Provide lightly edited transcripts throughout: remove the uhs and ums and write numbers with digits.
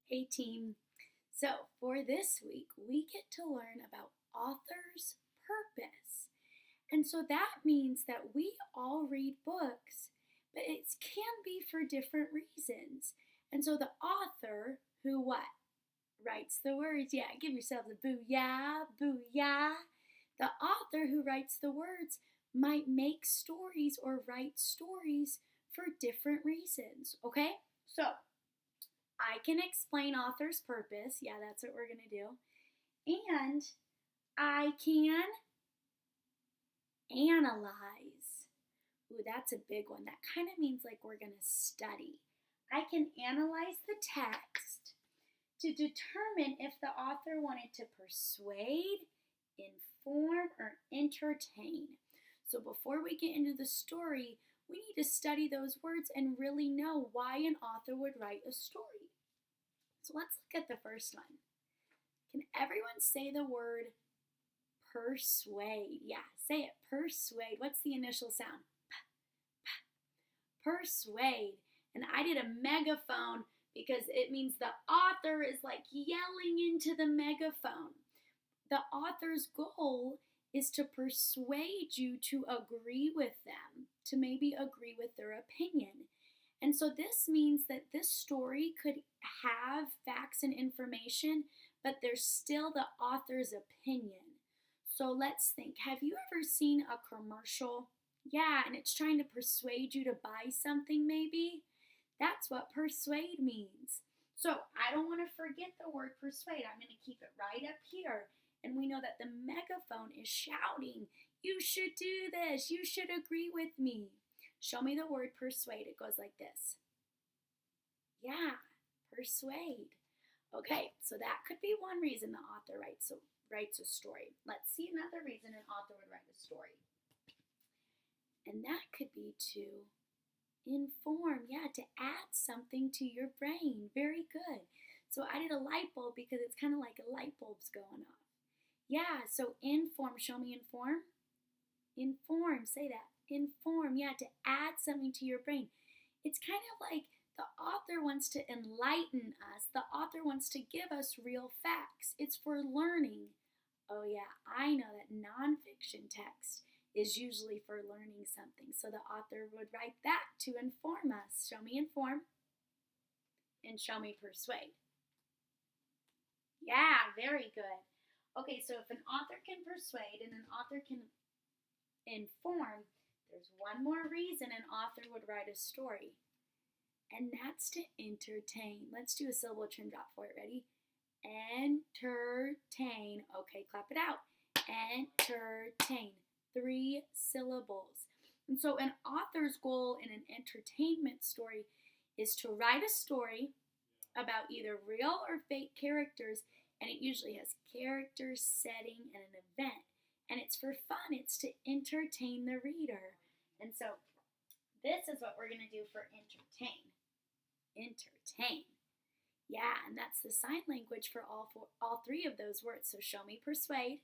Hey team. So, for this week, we get to learn about author's purpose. And so that means that we all read books, but it can be for different reasons. And so the author who what? Writes the words. Yeah, give yourselves a booyah, booyah. The author who writes the words might make stories or write stories for different reasons, okay? So, I can explain author's purpose. Yeah, that's what we're going to do. And I can analyze. Ooh, that's a big one. That kind of means like we're going to study. I can analyze the text to determine if the author wanted to persuade, inform, or entertain. So before we get into the story, we need to study those words and really know why an author would write a story. So let's look at the first one. Can everyone say the word persuade? Yeah, say it. Persuade. What's the initial sound? Persuade. And I did a megaphone because it means the author is like yelling into the megaphone. The author's goal is to persuade you to agree with them, to maybe agree with their opinion. And so this means that this story could have facts and information, but there's still the author's opinion. So let's think. Have you ever seen a commercial? Yeah, and it's trying to persuade you to buy something maybe? That's what persuade means. So I don't want to forget the word persuade. I'm going to keep it right up here. And we know that the megaphone is shouting, you should do this. You should agree with me. Show me the word persuade. It goes like this. Yeah, persuade. Okay, so that could be one reason the author writes a story. Let's see another reason an author would write a story. And that could be to inform, yeah, to add something to your brain. Very good. So I did a light bulb because it's kind of like a light bulb's going off. Yeah, so inform. Show me inform. Inform, say that. Inform, yeah, to add something to your brain. It's kind of like the author wants to enlighten us. The author wants to give us real facts. It's for learning. Oh yeah, I know that nonfiction text is usually for learning something. So the author would write that to inform us. Show me inform and show me persuade. Yeah, very good. Okay, so if an author can persuade and an author can inform, there's one more reason an author would write a story, and that's to entertain. Let's do a syllable trim drop for it. Ready? Entertain. Okay, clap it out. Entertain. 3 syllables. And so an author's goal in an entertainment story is to write a story about either real or fake characters, and it usually has characters, setting, and an event. And it's for fun. It's to entertain the reader. And so this is what we're going to do for entertain. Entertain. Yeah, and that's the sign language for all 3 of those words. So show me persuade.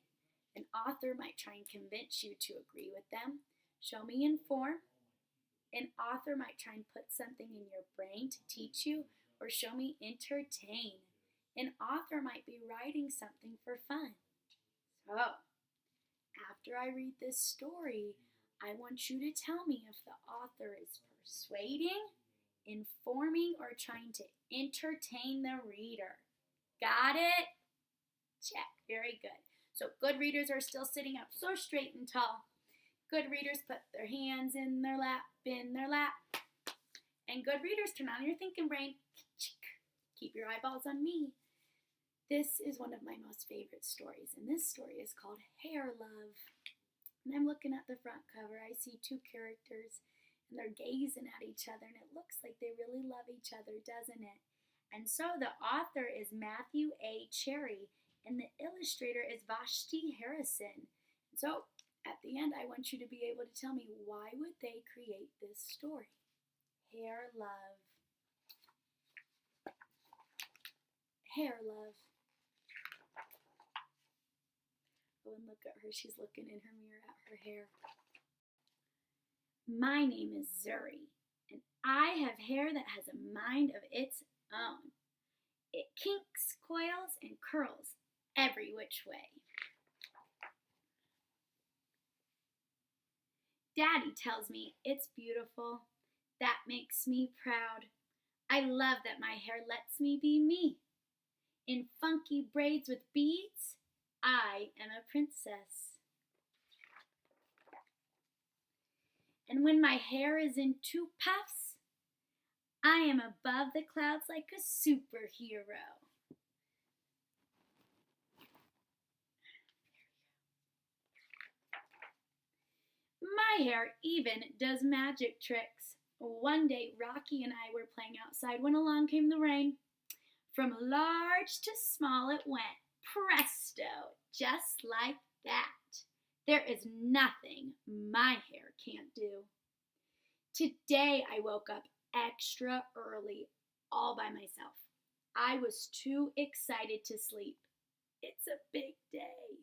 An author might try and convince you to agree with them. Show me inform. An author might try and put something in your brain to teach you. Or show me entertain. An author might be writing something for fun. So, after I read this story, I want you to tell me if the author is persuading, informing, or trying to entertain the reader. Got it? Check. Very good. So good readers are still sitting up so straight and tall. Good readers put their hands in their lap. And good readers, turn on your thinking brain. Keep your eyeballs on me. This is one of my most favorite stories, and this story is called Hair Love. And I'm looking at the front cover. I see 2 characters, and they're gazing at each other, and it looks like they really love each other, doesn't it? And so the author is Matthew A. Cherry, and the illustrator is Vashti Harrison. So at the end, I want you to be able to tell me, why would they create this story? Hair Love. Hair Love. Go and look at her. She's looking in her mirror at her hair. My name is Zuri, and I have hair that has a mind of its own. It kinks, coils, and curls every which way. Daddy tells me it's beautiful. That makes me proud. I love that my hair lets me be me. In funky braids with beads, I am a princess. And when my hair is in two puffs, I am above the clouds like a superhero. My hair even does magic tricks. One day, Rocky and I were playing outside when along came the rain. From large to small it went. Presto, just like that. There is nothing my hair can't do. Today I woke up extra early all by myself. I was too excited to sleep. It's a big day.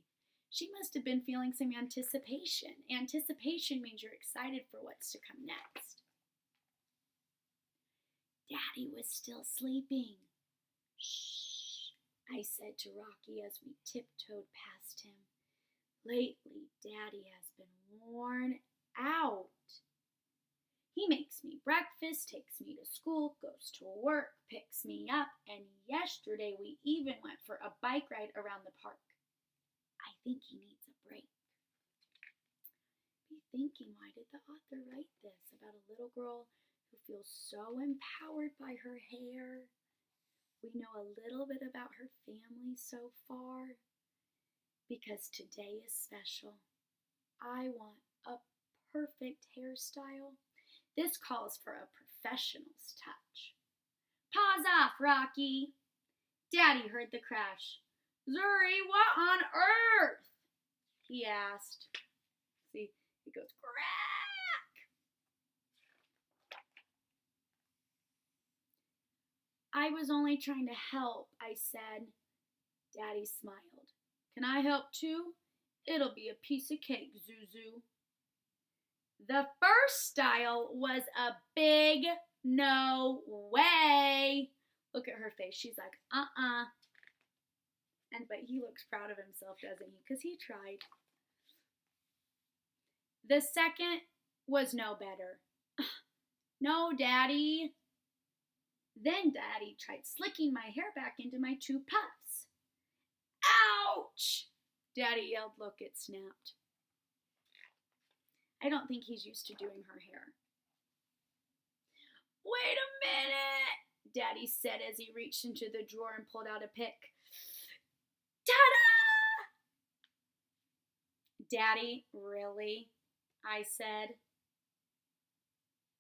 She must have been feeling some anticipation. Anticipation means you're excited for what's to come next. Daddy was still sleeping. Shh, I said to Rocky as we tiptoed past him. Lately, Daddy has been worn out. He makes me breakfast, takes me to school, goes to work, picks me up, and yesterday we even went for a bike ride around the park. I think he needs a break. Be thinking, why did the author write this about a little girl who feels so empowered by her hair? We know a little bit about her family so far. Because today is special. I want a perfect hairstyle. This calls for a professional's touch. Paws off, Rocky. Daddy heard the crash. Zuri, what on earth? He asked. See, it goes crack. I was only trying to help, I said. Daddy smiled. Can I help too? It'll be a piece of cake, Zuzu. The first style was a big no way. Look at her face. She's like, But he looks proud of himself, doesn't he? Because he tried. The second was no better. No, Daddy. Then Daddy tried slicking my hair back into my two puffs. Ouch! Daddy yelled. Look, it snapped. I don't think he's used to doing her hair. Wait a minute, Daddy said as he reached into the drawer and pulled out a pick. Ta-da! Daddy, really? I said.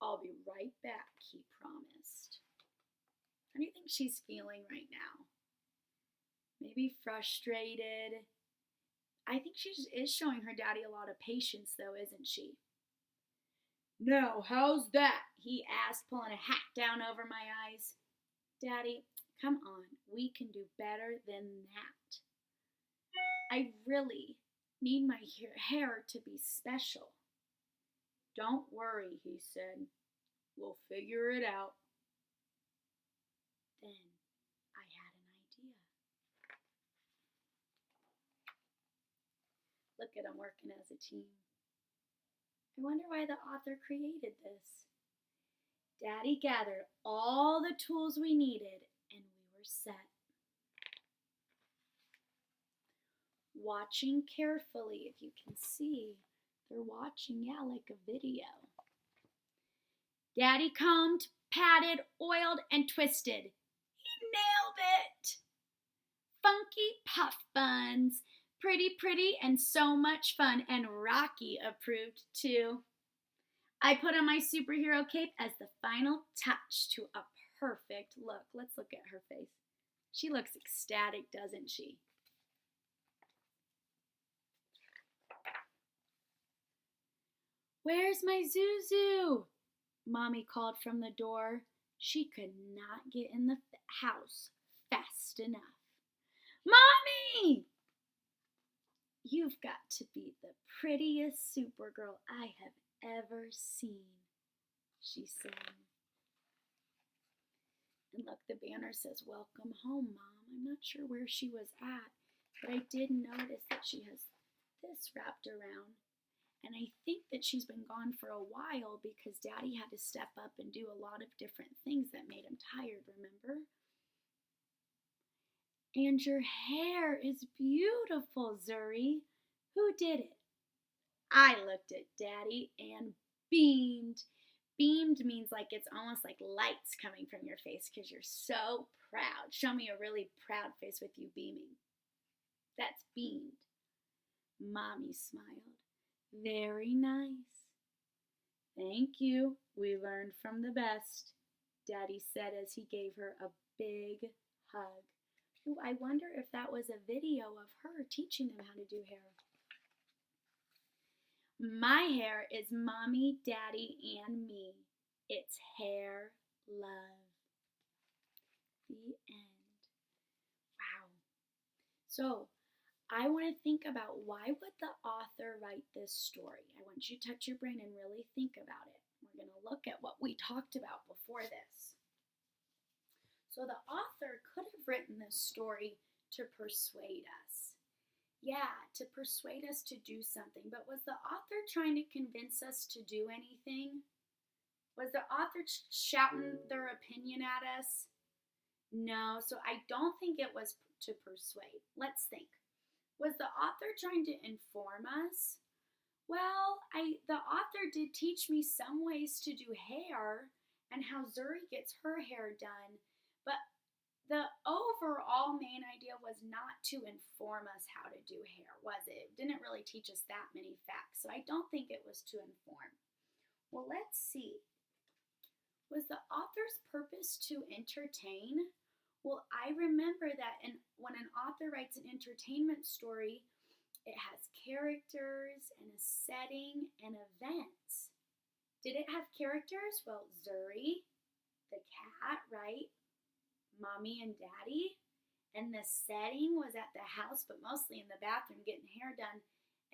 I'll be right back, he promised. How do you think she's feeling right now? Maybe frustrated. I think she is showing her daddy a lot of patience, though, isn't she? Now, how's that? He asked, pulling a hat down over my eyes. Daddy, come on. We can do better than that. I really need my hair to be special. Don't worry, he said. We'll figure it out. Then I had an idea. Look at them working as a team. I wonder why the author created this. Daddy gathered all the tools we needed, and we were set. Watching carefully, if you can see. They're watching, like a video. Daddy combed, patted, oiled, and twisted. He nailed it! Funky puff buns. Pretty, and so much fun, and Rocky approved too. I put on my superhero cape as the final touch to a perfect look. Let's look at her face. She looks ecstatic, doesn't she? Where's my Zuzu? Mommy called from the door. She could not get in the house fast enough. Mommy! You've got to be the prettiest Supergirl I have ever seen, she said. And look, the banner says, "Welcome home, Mom." I'm not sure where she was at, but I did notice that she has this wrapped around. And I think that she's been gone for a while because Daddy had to step up and do a lot of different things that made him tired, remember? And your hair is beautiful, Zuri. Who did it? I looked at Daddy and beamed. Beamed means like it's almost like lights coming from your face because you're so proud. Show me a really proud face with you beaming. That's beamed. Mommy smiled. Very nice. Thank you. We learned from the best, Daddy said as he gave her a big hug. Ooh, I wonder if that was a video of her teaching them how to do hair. My hair is Mommy, Daddy, and me. It's hair love. The end. Wow. So, I want to think about why would the author write this story? I want you to touch your brain and really think about it. We're going to look at what we talked about before this. So the author could have written this story to persuade us. Yeah, to persuade us to do something. But was the author trying to convince us to do anything? Was the author shouting their opinion at us? No, so I don't think it was to persuade. Let's think. Was the author trying to inform us? Well, the author did teach me some ways to do hair and how Zuri gets her hair done, but the overall main idea was not to inform us how to do hair, was it? It didn't really teach us that many facts, so I don't think it was to inform. Well, let's see. Was the author's purpose to entertain? Well, I remember that when an author writes an entertainment story, it has characters and a setting and events. Did it have characters? Well, Zuri, the cat, right? Mommy and Daddy. And the setting was at the house, but mostly in the bathroom getting hair done.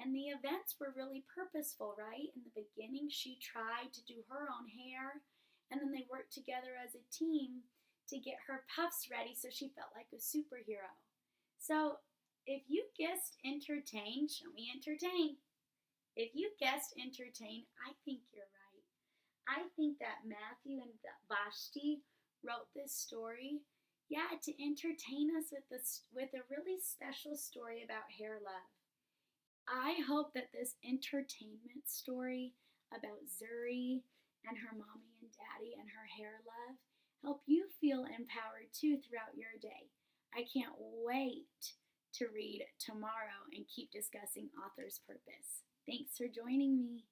And the events were really purposeful, right? In the beginning, she tried to do her own hair, and then they worked together as a team to get her puffs ready so she felt like a superhero. So, if you guessed entertain, show me entertain. If you guessed entertain, I think you're right. I think that Matthew and Vashti wrote this story, to entertain us with a really special story about hair love. I hope that this entertainment story about Zuri and her mommy and daddy and her hair love help you feel empowered too throughout your day. I can't wait to read tomorrow and keep discussing author's purpose. Thanks for joining me.